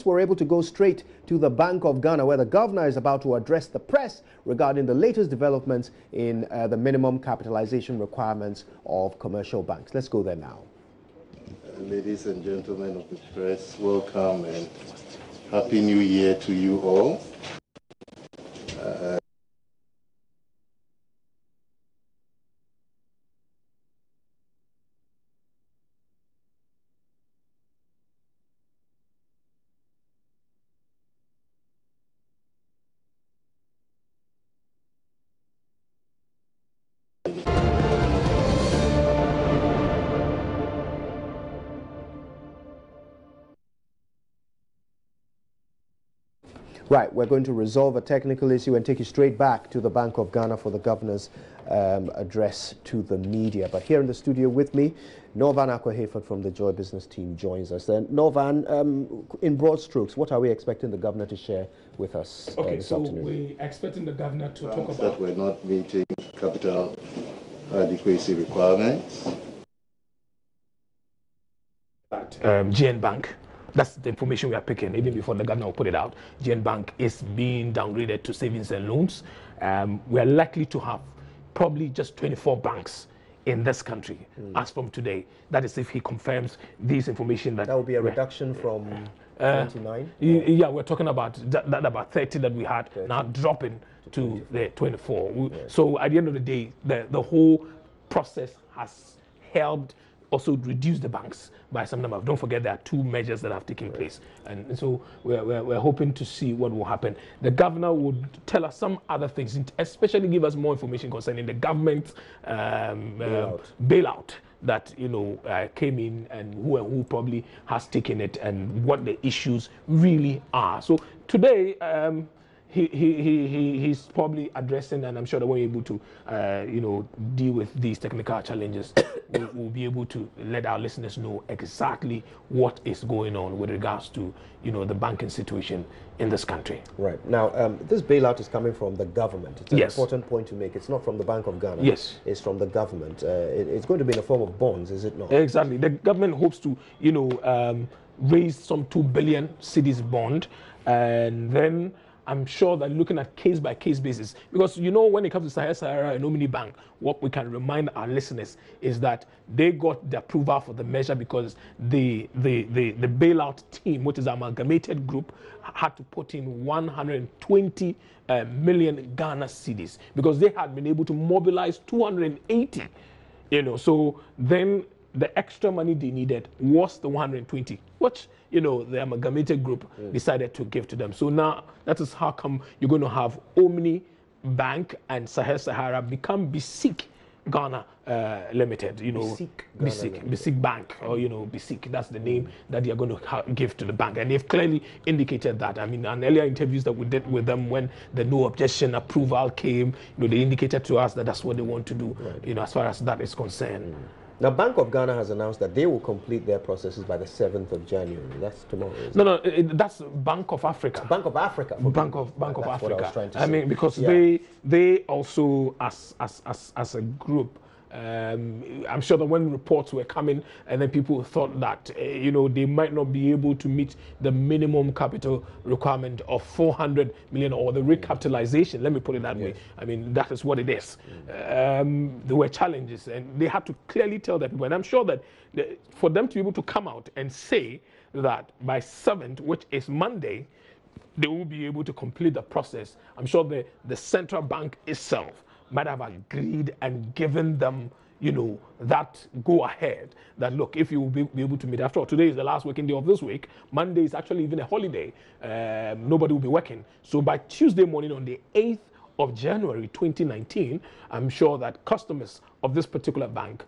We're able to go straight to the Bank of Ghana, where the governor is about to address the press regarding the latest developments in the minimum capitalization requirements of commercial banks. Let's go there now. Ladies and gentlemen of the press, welcome and Happy New Year to you all. Right, we're going to resolve a technical issue and take you straight back to the Bank of Ghana for the governor's address to the media. But here in the studio with me, Norvan Akwa-Hayford from the Joy Business team joins us. And Norvan, in broad strokes, what are we expecting the governor to share with us this afternoon? We're expecting the governor to talk about that we're not meeting capital adequacy requirements. GN Bank. That's the information we are picking, even before the governor will put it out. GN Bank is being downgraded to savings and loans. We are likely to have probably just 24 banks in this country as from today. That is if he confirms this information. That will be a reduction from 29? Yeah, we're talking about that about 30 that we had, 30. Now dropping to the 24. So at the end of the day, the whole process has helped also reduce the banks by some number. Don't forget there are two measures that have taken place, and so we're hoping to see what will happen. The governor would tell us some other things, especially give us more information concerning the government bailout that came in, and who probably has taken it, and what the issues really are. So today he's probably addressing, and I'm sure that we're able to deal with these technical challenges. We'll be able to let our listeners know exactly what is going on with regards to the banking situation in this country. Right. Now, this bailout is coming from the government. It's an important point to make. It's not from the Bank of Ghana. Yes. It's from the government. It's going to be in the form of bonds, is it not? Exactly. The government hopes to raise some 2 billion cedis bond, and then I'm sure that looking at case-by-case basis, because when it comes to Sahara and Omni Bank, what we can remind our listeners is that they got the approval for the measure because the bailout team, which is an amalgamated group, had to put in 120 million Ghana cedis because they had been able to mobilize 280. So then the extra money they needed was the 120, which the amalgamated group decided to give to them. So now that is how come you're going to have Omni Bank and Sahara become BISIC Ghana Limited. BISIC Bank, or BISIC. That's the name that they are going to give to the bank, and they've clearly indicated that. I mean, in earlier interviews that we did with them, when the no objection approval came, they indicated to us that that's what they want to do. Right. As far as that is concerned. Now, Bank of Ghana has announced that they will complete their processes by the 7th of January. That's tomorrow. No, that's Bank of Africa. Bank of Africa. Bank of Africa. What I was trying to say. mean, because they also, as a group, I'm sure that when reports were coming, and then people thought that they might not be able to meet the minimum capital requirement of 400 million, or the recapitalization. Let me put it that way. I mean, that is what it is. There were challenges, and they had to clearly tell the people. And I'm sure that for them to be able to come out and say that by 7th, which is Monday, they will be able to complete the process. I'm sure the central bank itself might have agreed and given them, that go ahead. That look, if you will be able to meet. After all, today is the last working day of this week. Monday is actually even a holiday. Nobody will be working. So by Tuesday morning, on the 8th of January 2019, I'm sure that customers of this particular bank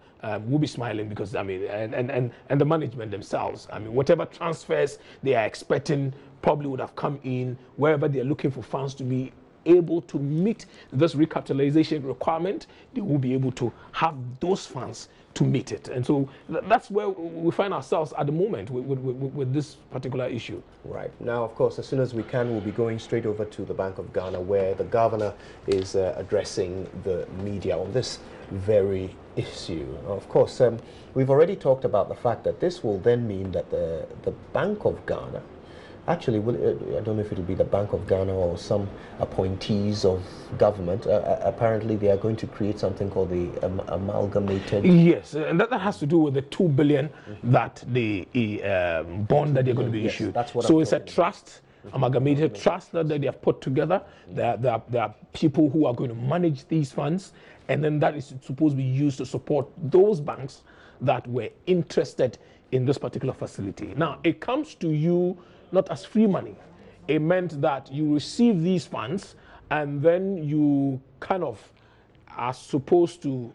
will be smiling, because and the management themselves, whatever transfers they are expecting probably would have come in wherever they are looking for funds to be able to meet this recapitalization requirement. They will be able to have those funds to meet it. And so that's where we find ourselves at the moment with this particular issue. Right. Now, of course, as soon as we can, we'll be going straight over to the Bank of Ghana, where the governor is addressing the media on this very issue. Of course, we've already talked about the fact that this will then mean that the Bank of Ghana Actually, I don't know if it'll be the Bank of Ghana or some appointees of government. Apparently, they are going to create something called the amalgamated. Yes, and that has to do with the 2 billion that the bond that they're going to be issued. That's what so I'm it's a trust, amalgamated trust that they have put together. There are people who are going to manage these funds, and then that is supposed to be used to support those banks that were interested in this particular facility. Now, it comes to you not as free money. It meant that you receive these funds and then you kind of are supposed to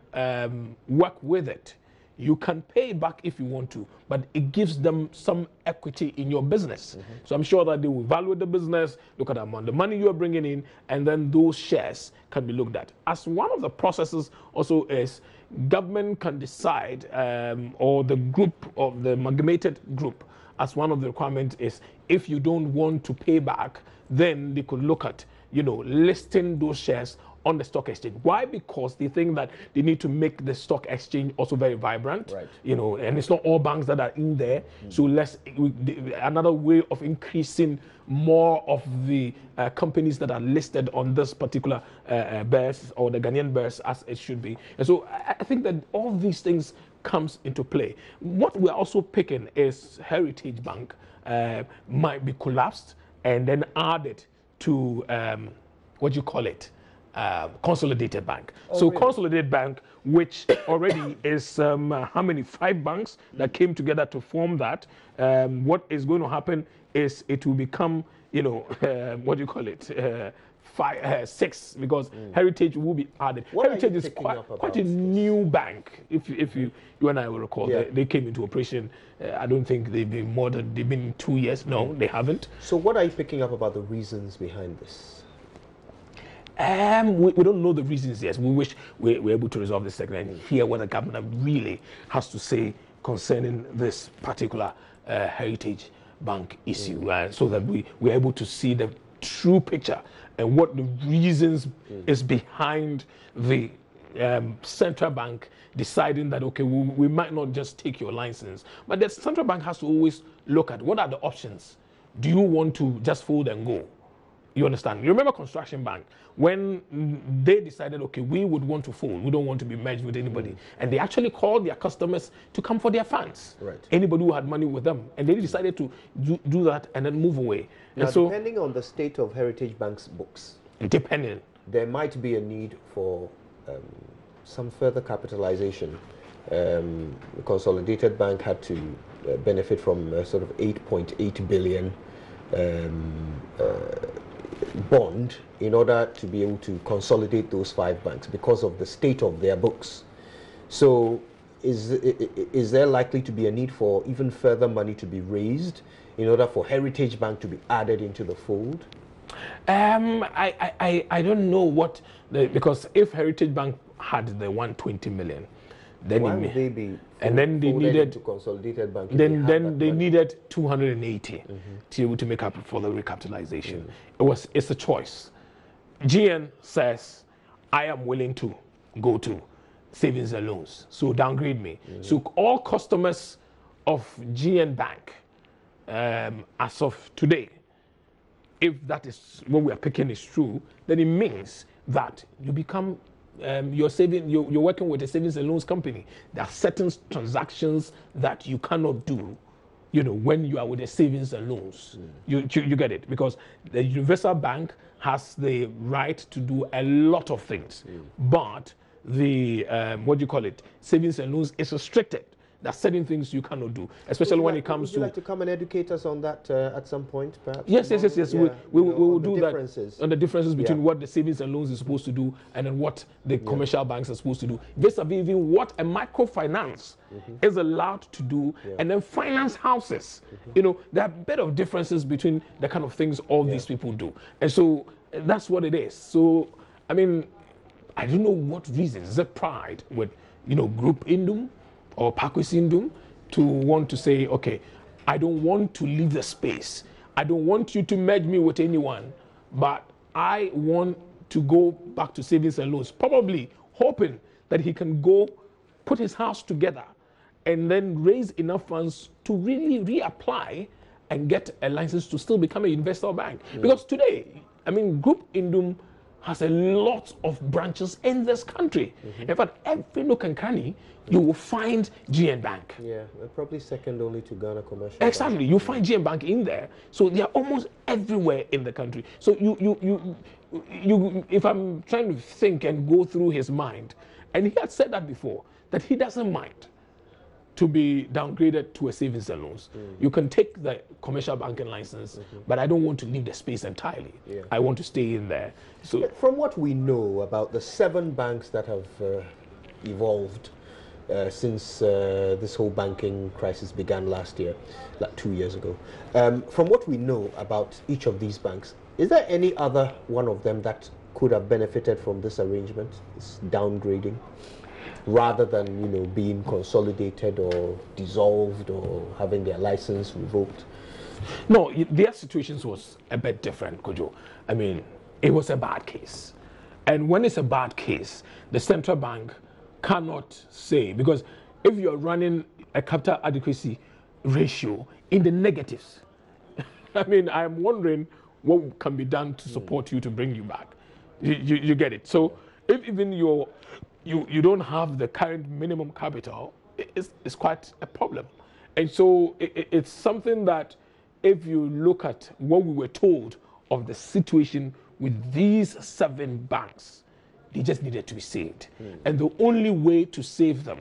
work with it. You can pay back if you want to, but it gives them some equity in your business. So I'm sure that they will evaluate the business, look at the amount of money you are bringing in, and then those shares can be looked at. As one of the processes also is, government can decide, or the group of the amalgamated group, as one of the requirements is, if you don't want to pay back, then they could look at, listing those shares on the stock exchange. Why? Because they think that they need to make the stock exchange also very vibrant. Right. And it's not all banks that are in there. So another way of increasing more of the companies that are listed on this particular bourse, or the Ghanaian bourse, as it should be. And so I think that all these things comes into play. What we're also picking is Heritage Bank might be collapsed and then added to Consolidated Bank. Really? Consolidated Bank, which already is how many? 5 banks that came together to form that. What is going to happen is it will become, 6, because Heritage will be added. Heritage is quite a new bank. If you and I will recall, they came into operation. I don't think they've been 2 years. No, they haven't. So what are you picking up about the reasons behind this? We don't know the reasons yet. We wish we're able to resolve this segment and hear what the government really has to say concerning this particular Heritage Bank issue, so that we're able to see the true picture and what the reasons is behind the central bank deciding that, okay, we might not just take your license. But the central bank has to always look at what are the options. Do you want to just fold and go? You understand? You remember Construction Bank, when they decided, okay, we would want to fold, we don't want to be merged with anybody. And they actually called their customers to come for their funds. Right. Anybody who had money with them. And they decided to do that and then move away. Now, and so, depending on the state of Heritage Bank's books, there might be a need for some further capitalization. Consolidated Bank had to benefit from a sort of 8.8 billion bond in order to be able to consolidate those 5 banks because of the state of their books. So is there likely to be a need for even further money to be raised in order for Heritage Bank to be added into the fold? I don't know because if Heritage Bank had the 120 million, then why would they be and then they needed to Consolidated Bank? Then they needed 280 to be able to make up for the recapitalization. It's a choice. GN says, I am willing to go to savings and loans, so downgrade me. So all customers of GN Bank, as of today, if that is what we are picking is true, then it means that you become you're working with a savings and loans company. There are certain transactions that you cannot do, when you are with a savings and loans. You get it? Because the universal bank has the right to do a lot of things, but the savings and loans is restricted. There are certain things you cannot do, especially when it comes to. Would you like to come and educate us on that at some point, perhaps? Yes. Yeah, we will do that. On the differences between what the savings and loans is supposed to do and then what the commercial banks are supposed to do. Vis-a-vis even what a microfinance is allowed to do, and then finance houses. There are a bit of differences between the kind of things all these people do. And so that's what it is. So, I mean, I don't know what reasons. Is it pride with, Group Indum or Pakwis Indum to want to say, okay, I don't want to leave the space. I don't want you to merge me with anyone, but I want to go back to savings and loans, probably hoping that he can go put his house together and then raise enough funds to really reapply and get a license to still become a investor bank. Because today, I mean, Group Indum has a lot of branches in this country. In fact, every nook and cranny, you will find GN Bank. Yeah, probably second only to Ghana Commercial Exactly, Bank. you find GM Bank in there, so they are almost everywhere in the country. So you, if I'm trying to think and go through his mind, and he had said that before, that he doesn't mind to be downgraded to a savings and loans. You can take the commercial banking license, but I don't want to leave the space entirely. Yeah. I want to stay in there. So from what we know about the 7 banks that have evolved since this whole banking crisis began last year, like 2 years ago. From what we know about each of these banks, is there any other one of them that could have benefited from this arrangement, this downgrading, rather than, you know, being consolidated or dissolved or having their license revoked? no, their situations was a bit different, Kojo. I mean, it was a bad case. And when it's a bad case, the central bank cannot say, because if you're running a capital adequacy ratio in the negatives, I mean, I'm wondering what can be done to support you to bring you back. You get it. So if even you don't have the current minimum capital, it's quite a problem. And so it's something that if you look at what we were told of the situation with these 7 banks, they just needed to be saved. And the only way to save them,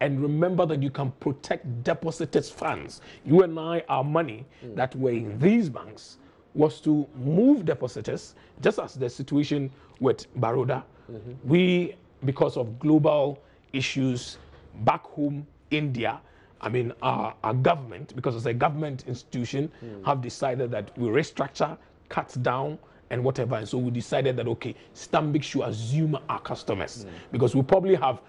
and remember that you can protect depositors' funds, you and I, our money that were in these banks, was to move depositors, just as the situation with Baroda. We, because of global issues back home, India, I mean, our government, because it's a government institution, have decided that we restructure, cut down, and whatever. And so we decided that, okay, Stanbic should assume our customers, because we probably have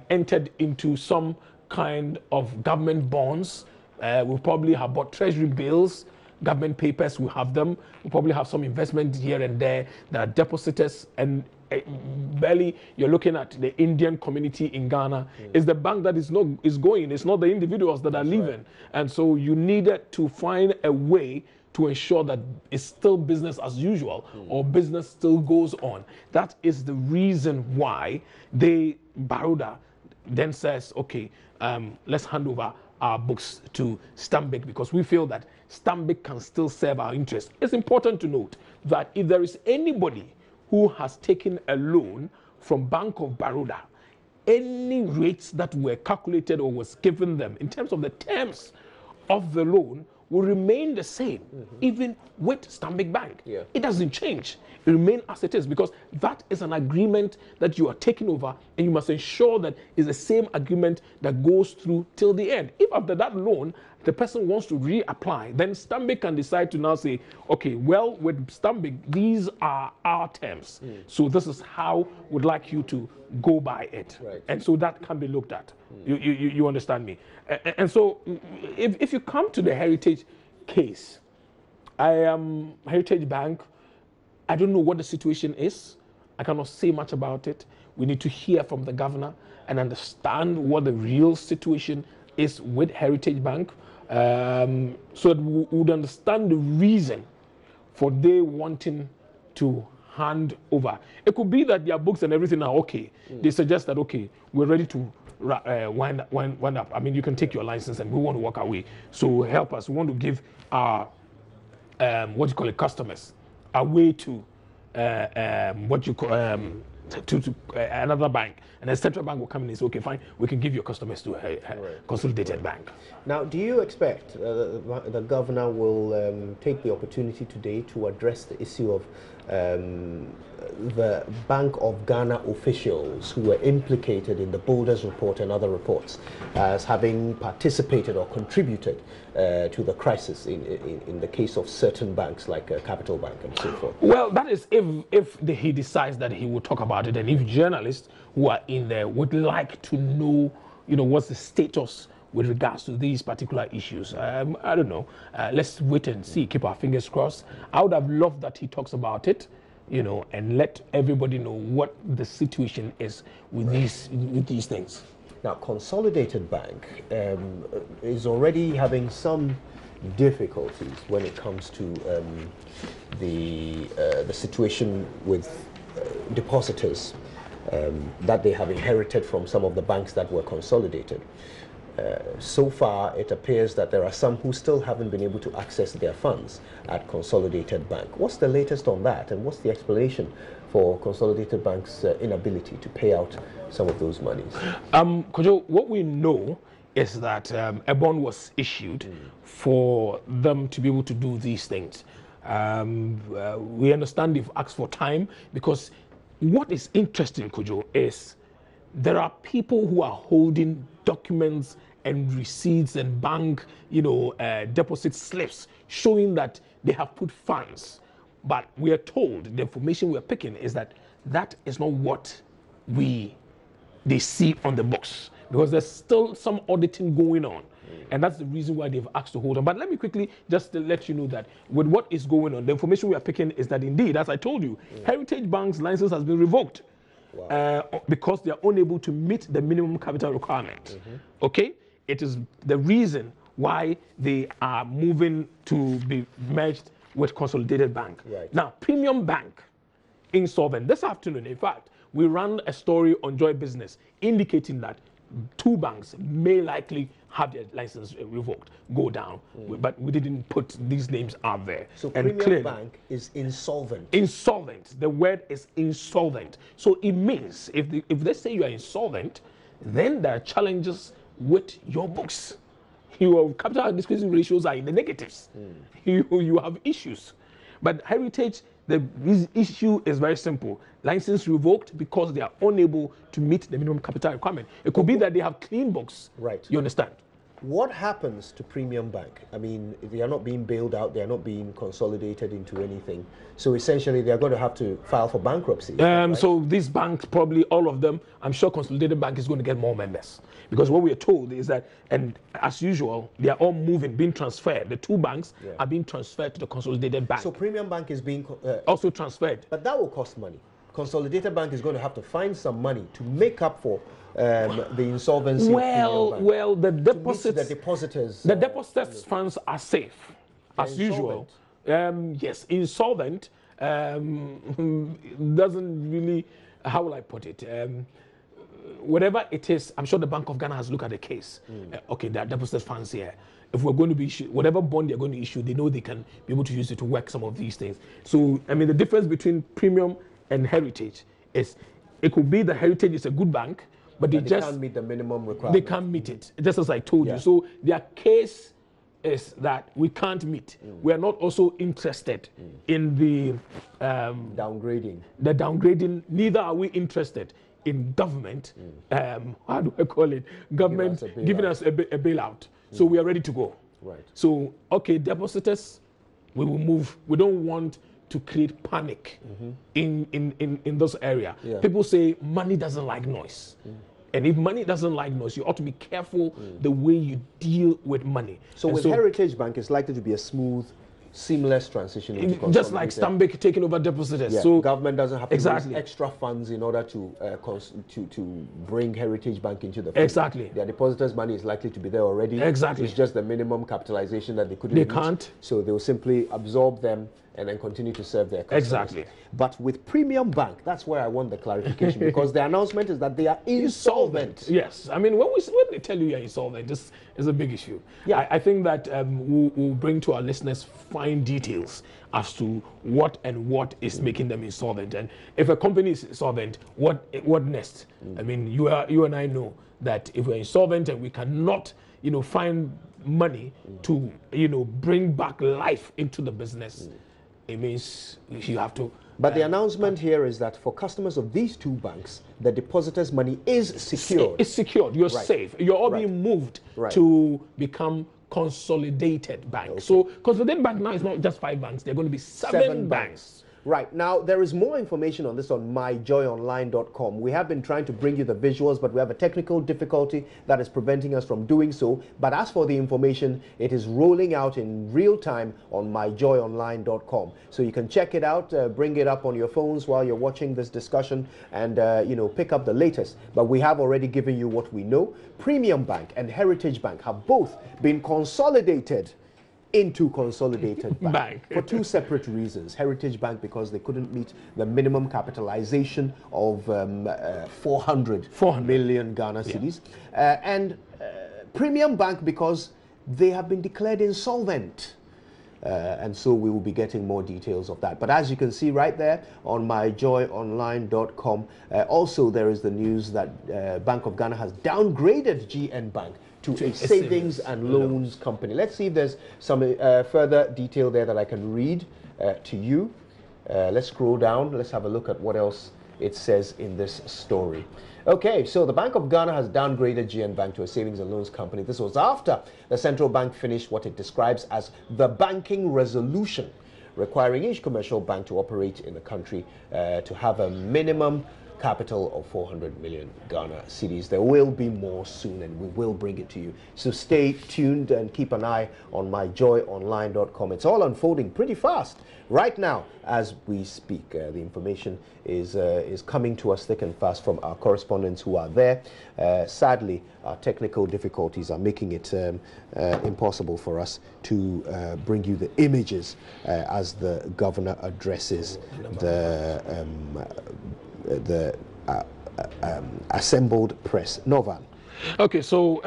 entered into some kind of government bonds. We probably have bought treasury bills, government papers, we have them. We probably have some investment here and there that are depositors, and barely you're looking at the Indian community in Ghana. It's the bank that is going. It's not the individuals that are leaving. Right. And so you needed to find a way to ensure that it's still business as usual, or business still goes on. That is the reason why Baroda then says, okay, let's hand over our books to Stanbic, because we feel that Stanbic can still serve our interests. It's important to note that if there is anybody who has taken a loan from Bank of Baroda, any rates that were calculated or was given them in terms of the terms of the loan will remain the same, even with Stanbic Bank. Yeah. It doesn't change. It remains as it is, because that is an agreement that you are taking over, and you must ensure that it's the same agreement that goes through till the end. If after that loan, the person wants to reapply, then Stanbic can decide to now say, okay, well, with Stanbic, these are our terms. So this is how we'd like you to go by it. Right. And so that can be looked at. You understand me? And so if you come to the Heritage case, Heritage Bank, I don't know what the situation is. I cannot say much about it. We need to hear from the governor and understand what the real situation is with Heritage Bank, so that we would understand the reason for they wanting to hand over. It could be that their books and everything are okay. They suggest that, okay, we're ready to wind up. I mean, you can take your license and we want to walk away. So help us. We want to give our customers a way to another bank, and the central bank will come in and say, okay, fine, we can give your customers to a consolidated bank. Now, do you expect the governor will take the opportunity today to address the issue of the Bank of Ghana officials who were implicated in the Boulders report and other reports as having participated or contributed to the crisis in the case of certain banks like Capital Bank and so forth? Well, that is if he decides that he will talk about it, and if journalists who are in there would like to know, what's the status with regards to these particular issues. I don't know. Let's wait and see. Keep our fingers crossed. I would have loved that he talks about it, and let everybody know what the situation is with these things. Now, Consolidated Bank is already having some difficulties when it comes to the situation with depositors that they have inherited from some of the banks that were consolidated. So far, it appears that there are some who still haven't been able to access their funds at Consolidated Bank. What's the latest on that, and what's the explanation for Consolidated Bank's inability to pay out some of those monies? Kojo, what we know is that a bond was issued for them to be able to do these things. We understand they've asked for time, because what is interesting, Kojo, is there are people who are holding documents and receipts and bank, deposit slips showing that they have put funds. But we are told, the information we are picking is that that is not what they see on the books, because there's still some auditing going on. And that's the reason why they've asked to hold on. But let me quickly just let you know that with what is going on, the information we are picking is that indeed, as I told you, Heritage Bank's license has been revoked. Wow. Because they are unable to meet the minimum capital requirement. Okay? It is the reason why they are moving to be merged with Consolidated Bank. Right. Now, Premium Bank, insolvent. This afternoon, in fact, we ran a story on Joy Business indicating that two banks may likely have their license revoked, go down, but we didn't put these names out there. So and Premium Bank is insolvent. Insolvent. The word is insolvent. So it means if they say you are insolvent, then there are challenges with your books. Your capital adequacy ratios are in the negatives. You have issues. But Heritage, the issue is very simple. License revoked because they are unable to meet the minimum capital requirement. It could be that they have clean books. Right. You understand? What happens to Premium Bank? I mean, they are not being bailed out. They are not being consolidated into anything. So essentially, they are going to have to file for bankruptcy. Right? So these banks, probably all of them, I'm sure Consolidated Bank is going to get more members. Because what we are told is that, and as usual, they are all moving, being transferred. The two banks are being transferred to the Consolidated Bank. So Premium Bank is being also transferred. But that will cost money. Consolidated Bank is going to have to find some money to make up for the insolvency of Premium Bank. Well, the depositors. The depositors' funds are safe, as usual. Yes, insolvent doesn't really, how will I put it? Whatever it is, I'm sure the Bank of Ghana has looked at the case. Okay, there are depositors' funds here. If we're going to be whatever bond they're going to issue, they know they can be able to use it to work some of these things. So, I mean, the difference between Premium and Heritage is it could be that Heritage is a good bank, but they just can't meet the minimum requirement. They can't meet it, just as I told you. So their case is that we can't meet. We are not also interested in the downgrading. The downgrading. Neither are we interested in government. How do I call it? Government giving us a bailout. So we are ready to go. Right. So okay, depositors, we will move. We don't want to create panic in this area. People say money doesn't like noise. And if money doesn't like noise, you ought to be careful the way you deal with money. So with Heritage Bank, it's likely to be a smooth, seamless transition into just like Stanbic taking over depositors. So government doesn't have to raise extra funds in order to bring Heritage Bank into the fold. Exactly. Their depositors' money is likely to be there already. Exactly. So it's just the minimum capitalization that they couldn't reach. Can't. So they will simply absorb them and then continue to serve their customers. Exactly. But with Premium Bank, that's where I want the clarification, because the announcement is that they are insolvent. Yes. I mean, when they tell you you're insolvent, this is a big issue. Yeah. I think that we'll bring to our listeners fine details as to what is making them insolvent. And if a company is insolvent, what next? I mean, you and I know that if we're insolvent and we cannot, find money to, bring back life into the business, it means you have to. But the announcement here is that for customers of these two banks, the depositors' money is secured. It's secured. You're safe. You're all being moved to become Consolidated Bank. Okay. So Consolidated Bank now is not just 5 banks. They're going to be seven banks. Right. Now, there is more information on this on myjoyonline.com. We have been trying to bring you the visuals, but we have a technical difficulty that is preventing us from doing so. But as for the information, it is rolling out in real time on myjoyonline.com. So you can check it out, bring it up on your phones while you're watching this discussion and, pick up the latest. But we have already given you what we know. Premium Bank and Heritage Bank have both been consolidated into Consolidated Bank, Bank. for two separate reasons. Heritage Bank because they couldn't meet the minimum capitalization of 400 million Ghana cedis, and Premium Bank because they have been declared insolvent. And so we will be getting more details of that. But as you can see right there on myjoyonline.com, also there is the news that Bank of Ghana has downgraded GN Bank to a savings and loans company. Let's see if there's some further detail there that I can read to you. Let's scroll down. Let's have a look at what else it says in this story. Okay, so the Bank of Ghana has downgraded GN Bank to a savings and loans company. This was after the central bank finished what it describes as the banking resolution, requiring each commercial bank to operate in the country to have a minimum capital of 400 million Ghana cedis. There will be more soon and we will bring it to you. So stay tuned and keep an eye on myjoyonline.com. It's all unfolding pretty fast right now as we speak. The information is coming to us thick and fast from our correspondents who are there. Sadly, our technical difficulties are making it impossible for us to bring you the images as the governor addresses the assembled press. Novan. Okay, so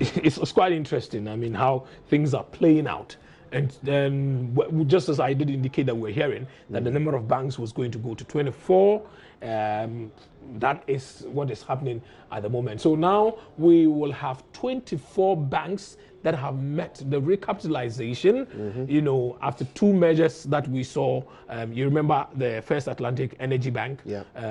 it's quite interesting. I mean, how things are playing out. And then, just as I did indicate that we're hearing that the number of banks was going to go to 24, that is what is happening at the moment. So now we will have 24 banks that have met the recapitalization, you know, after two measures that we saw. You remember the First Atlantic Energy Bank,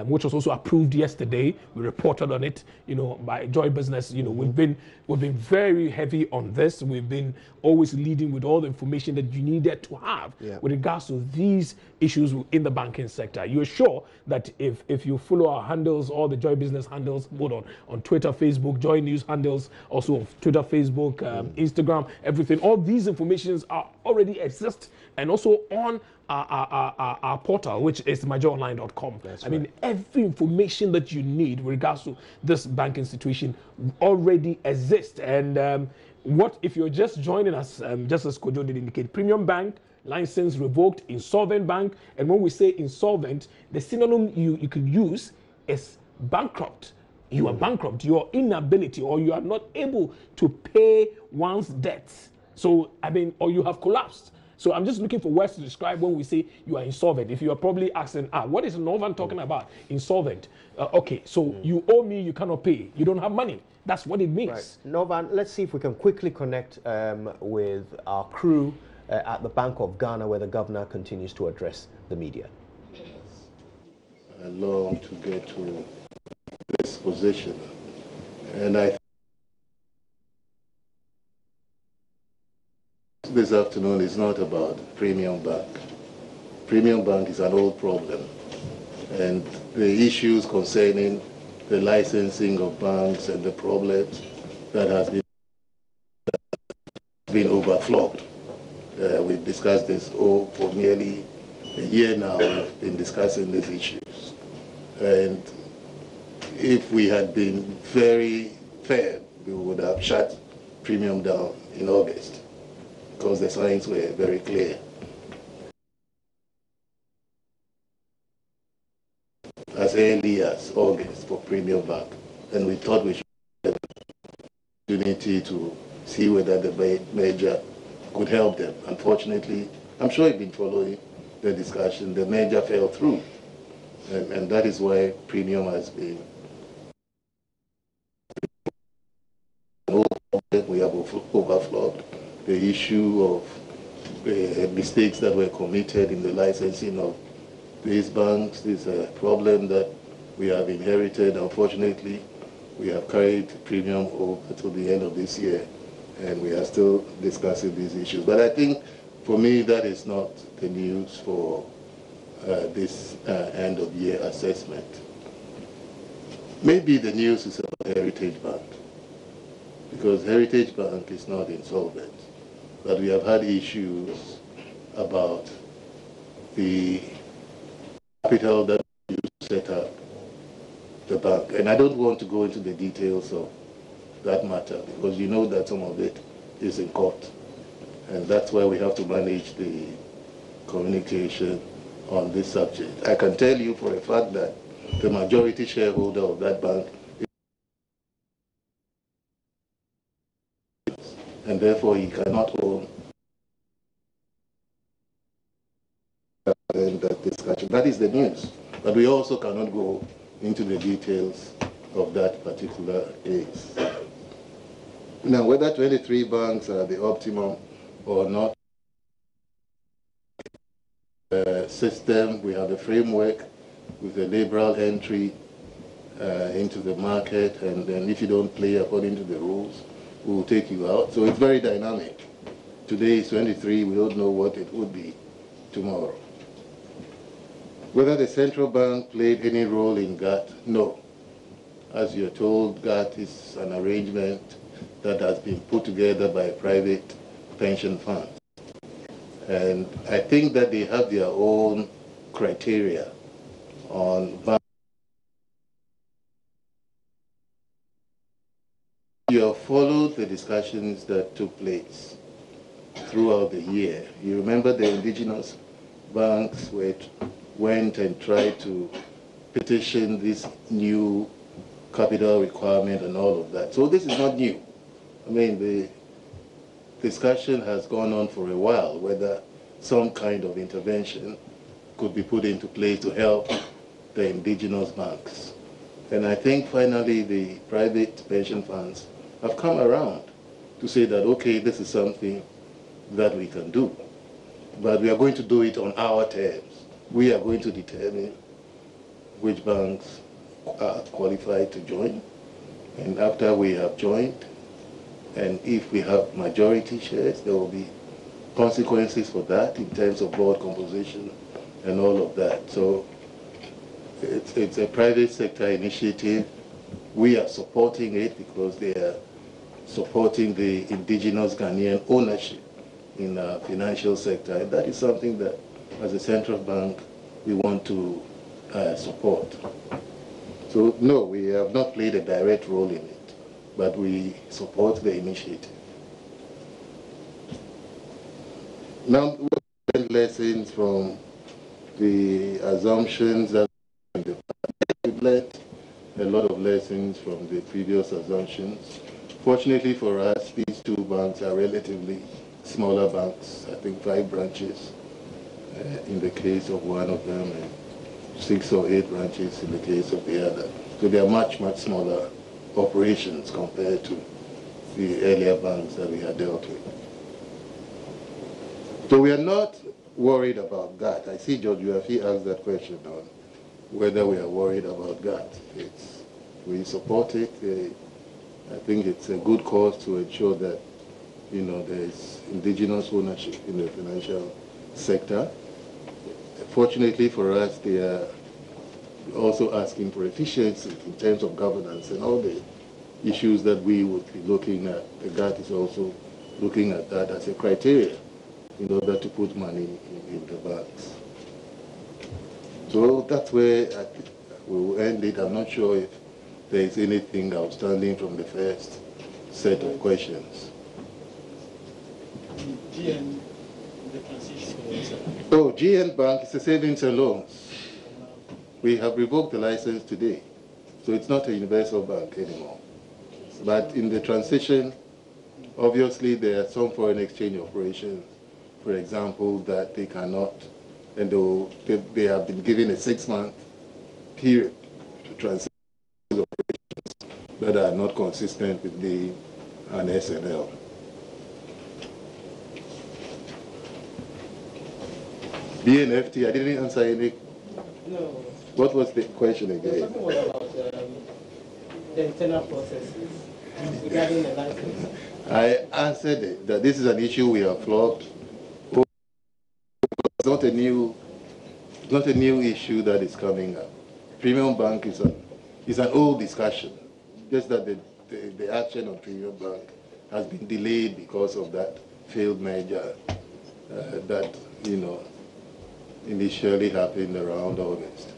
which was also approved yesterday. We reported on it, you know, by Joy Business. You know, we've been very heavy on this. We've been always leading with all the information that you needed to have with regards to these issues in the banking sector. You're sure that if you follow our handles, all the Joy Business handles, both on Twitter, Facebook, JoyNews handles, also on Twitter, Facebook, Instagram, everything, all these informations are already exist and also on our portal, which is myjoyonline.com. I mean, every information that you need with regards to this banking situation already exists. And what if you're just joining us, just as Kojo did indicate, Premium Bank, license revoked, insolvent bank. And when we say insolvent, the synonym you could use is bankrupt. You are bankrupt, your inability, or you are not able to pay one's debts. So, I mean, or you have collapsed. So I'm just looking for words to describe when we say you are insolvent. If you are probably asking, what is Novan talking about? Insolvent. Okay, so you owe me, you cannot pay. You don't have money. That's what it means. Right. Novan, let's see if we can quickly connect with our crew at the Bank of Ghana, where the governor continues to address the media. I long to get to this position, and I this afternoon is not about Premium Bank. Premium Bank is an old problem, and the issues concerning the licensing of banks and the problems that has been overflowed. We've discussed this for nearly a year now. We've been discussing these issues, and if we had been very fair, we would have shut Premium down in August, because the signs were very clear. As early as August for Premium Bank, and we thought we should have the opportunity to see whether the merger could help them. Unfortunately, I'm sure you've been following the discussion, the merger fell through, and that is why Premium has been. We have overflowed the issue of mistakes that were committed in the licensing of these banks. This is a problem that we have inherited. Unfortunately, we have carried Premium over to the end of this year, and we are still discussing these issues. But I think, for me, that is not the news for this end-of-year assessment. Maybe the news is about Heritage Bank, because Heritage Bank is not insolvent, but we have had issues about the capital that you set up the bank. And I don't want to go into the details of that matter, because you know that some of it is in court. And that's why we have to manage the communication on this subject. I can tell you for a fact that the majority shareholder of that bank, and therefore he cannot own that discussion. That is the news. But we also cannot go into the details of that particular case. Now, whether 23 banks are the optimum or not, system, we have a framework with a liberal entry into the market, and then if you don't play according to the rules, we will take you out. So it's very dynamic. Today is 23, we don't know what it would be tomorrow. Whether the central bank played any role in GATT, no. As you're told, GATT is an arrangement that has been put together by private pension funds. And I think that they have their own criteria on banks. You have followed the discussions that took place throughout the year. You remember the indigenous banks went and tried to petition this new capital requirement and all of that. So this is not new. I mean, the discussion has gone on for a while whether some kind of intervention could be put into place to help the indigenous banks. And I think finally the private pension funds have come around to say that, okay, this is something that we can do. But we are going to do it on our terms. We are going to determine which banks are qualified to join. And after we have joined, and if we have majority shares, there will be consequences for that in terms of board composition and all of that. So it's a private sector initiative. We are supporting it because they are supporting the indigenous Ghanaian ownership in the financial sector. And that is something that, as a central bank, we want to support. So no, we have not played a direct role in it, but we support the initiative. Now, we learned lessons from the assumptions that we've learned a lot of lessons from the previous assumptions. Fortunately for us, these two banks are relatively smaller banks, I think 5 branches in the case of one of them, and 6 or 8 branches in the case of the other. So they are much, much smaller operations compared to the earlier banks that we had dealt with. So we are not worried about GATT. I see George Uafi asked that question on whether we are worried about GATT. We support it. I think it's a good cause to ensure that, you know, there is indigenous ownership in the financial sector. Fortunately for us, they are also asking for efficiency in terms of governance and all the issues that we would be looking at. The GATT is also looking at that as a criteria in order to put money in the banks. So that's where we will end it. I'm not sure if there is anything outstanding from the first set of questions. GN, the transition. Oh, GN Bank is a savings and loans. We have revoked the license today, so it's not a universal bank anymore. But in the transition, obviously there are some foreign exchange operations, for example, that they cannot, and they have been given a 6-month period to transition operations that are not consistent with being an SNL. BNFT, I didn't answer any. No. What was the question again? The question was about the internal processes regarding the license. I answered it, that this is an issue we have flogged. It's not a new issue that is coming up. Premium Bank is an old discussion, just that the action on Premium Bank has been delayed because of that failed merger that, you know, initially happened around August.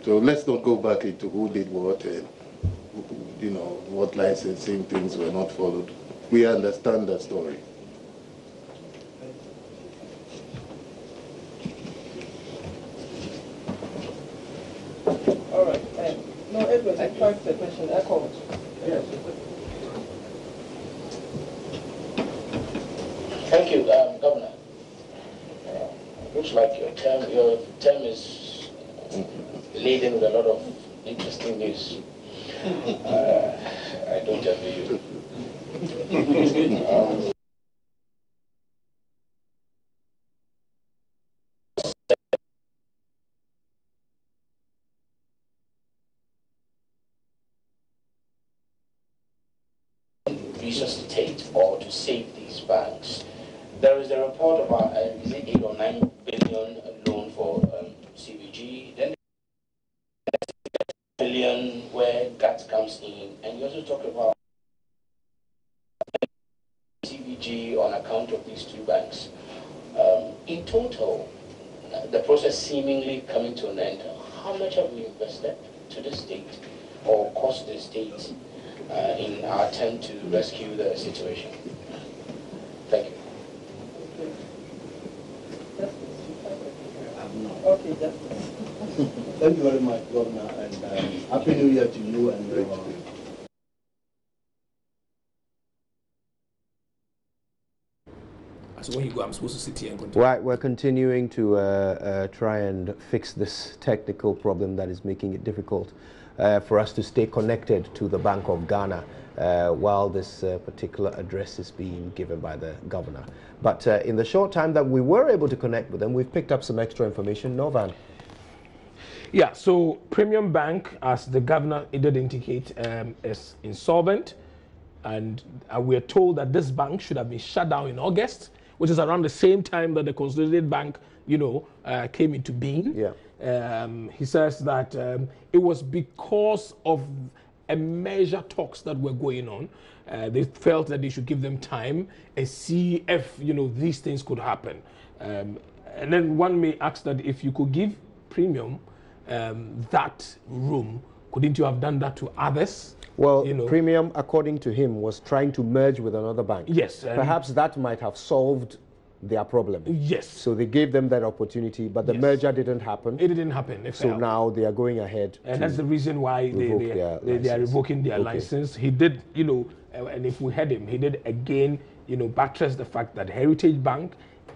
So let's not go back into who did what and, you know, what licensing things were not followed. We understand the story. All right. No, Edward, I tried the question. I called. Yes. Thank you, Governor. Looks like your term is laden with a lot of interesting news. I don't envy you. Resuscitate or to save these banks. There is a report about is it 8 or 9 billion loan for CBG. Then billion where GATT comes in, and you also talk about CBG on account of these two banks. In total, the process seemingly coming to an end. How much have we invested to the state or cost the state in our attempt to rescue the situation? Thank you. Okay, Justice. Thank you very much, Governor, and Happy New Year to you and your... So when you go, I'm supposed to sit here and continue. Right, we're continuing to try and fix this technical problem that is making it difficult for us to stay connected to the Bank of Ghana while this particular address is being given by the governor. But in the short time that we were able to connect with them, we've picked up some extra information. Novan. Yeah, so Premium Bank, as the governor did indicate, is insolvent. And we are told that this bank should have been shut down in August, which is around the same time that the Consolidated Bank, came into being. Yeah. He says that it was because of a measure talks that were going on. They felt that they should give them time and see if, these things could happen. And then one may ask that if you could give Premium that room, couldn't you have done that to others? Well, Premium, according to him, was trying to merge with another bank. Yes. Perhaps that might have solved their problem. Yes. So they gave them that opportunity, but the merger didn't happen. It didn't happen. So now they are going ahead. And that's the reason why they are revoking their license. He did, and if we had him, he did again, buttress the fact that Heritage Bank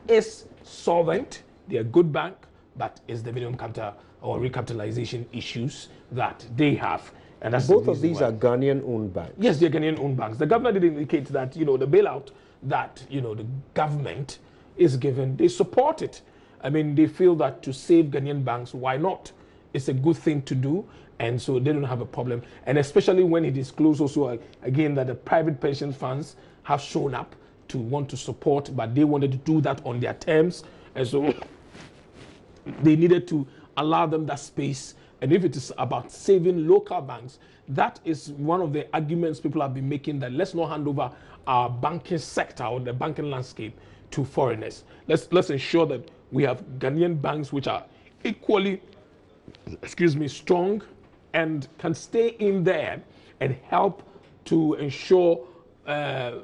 is solvent. They're a good bank, but it's the minimum capital or recapitalization issues that they have. And that's both of these are Ghanaian-owned banks. Yes, they're Ghanaian-owned banks. The governor did indicate that, the bailout that, the government is given, they support it. I mean, they feel that to save Ghanaian banks, why not? It's a good thing to do, and so they don't have a problem. And especially when he disclosed also, again, that the private pension funds have shown up to want to support, but they wanted to do that on their terms. And so they needed to allow them that space. And if it is about saving local banks, that is one of the arguments people have been making, that let's not hand over our banking sector or the banking landscape to foreigners. Let's ensure that we have Ghanaian banks which are equally, strong and can stay in there and help to ensure that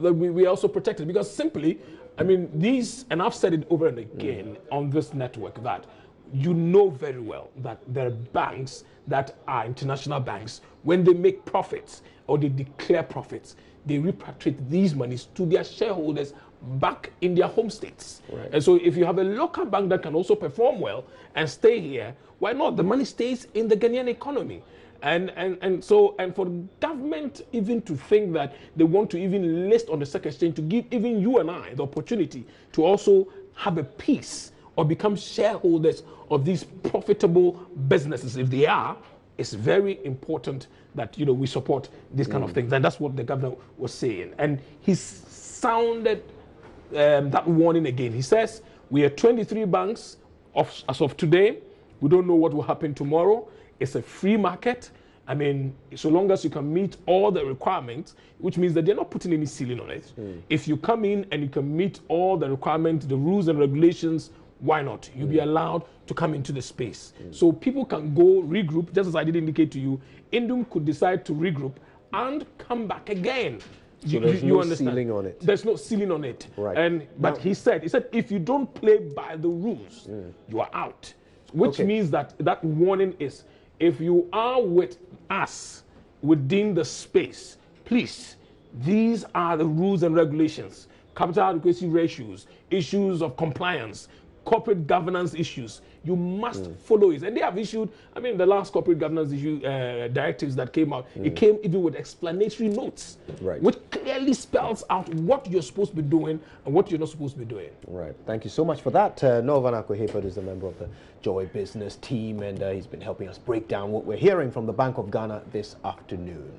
we are also protected. Because simply, these, and I've said it over and again on this network, that you know very well that there are banks that are international banks. When they make profits or they declare profits, they repatriate these monies to their shareholders back in their home states. Right. And so if you have a local bank that can also perform well and stay here, why not? The money stays in the Ghanaian economy. And so for the government even to think that they want to even list on the stock exchange to give even you and I the opportunity to also have a piece or become shareholders of these profitable businesses, if they are, it's very important that we support these kind of things. And that's what the governor was saying. And he sounded that warning again. He says, we are 23 banks as of today. We don't know what will happen tomorrow. It's a free market. So long as you can meet all the requirements, which means that they're not putting any ceiling on it. If you come in and you can meet all the requirements, the rules and regulations, why not? You'll be allowed to come into the space. So people can go regroup, just as I did indicate to you. Indum could decide to regroup and come back again. So there's no ceiling on it. There's no ceiling on it. Right. But he said, if you don't play by the rules, you are out. Which means that warning is, if you are with us within the space, please, these are the rules and regulations. Capital adequacy ratios, issues of compliance, corporate governance issues. You must follow it. And they have issued, I mean, the last corporate governance issue directives that came out, it came even with explanatory notes, which clearly spells out what you're supposed to be doing and what you're not supposed to be doing. Right. Thank you so much for that. Norvan Akwe-Hayford is a member of the Joy Business team, and he's been helping us break down what we're hearing from the Bank of Ghana this afternoon.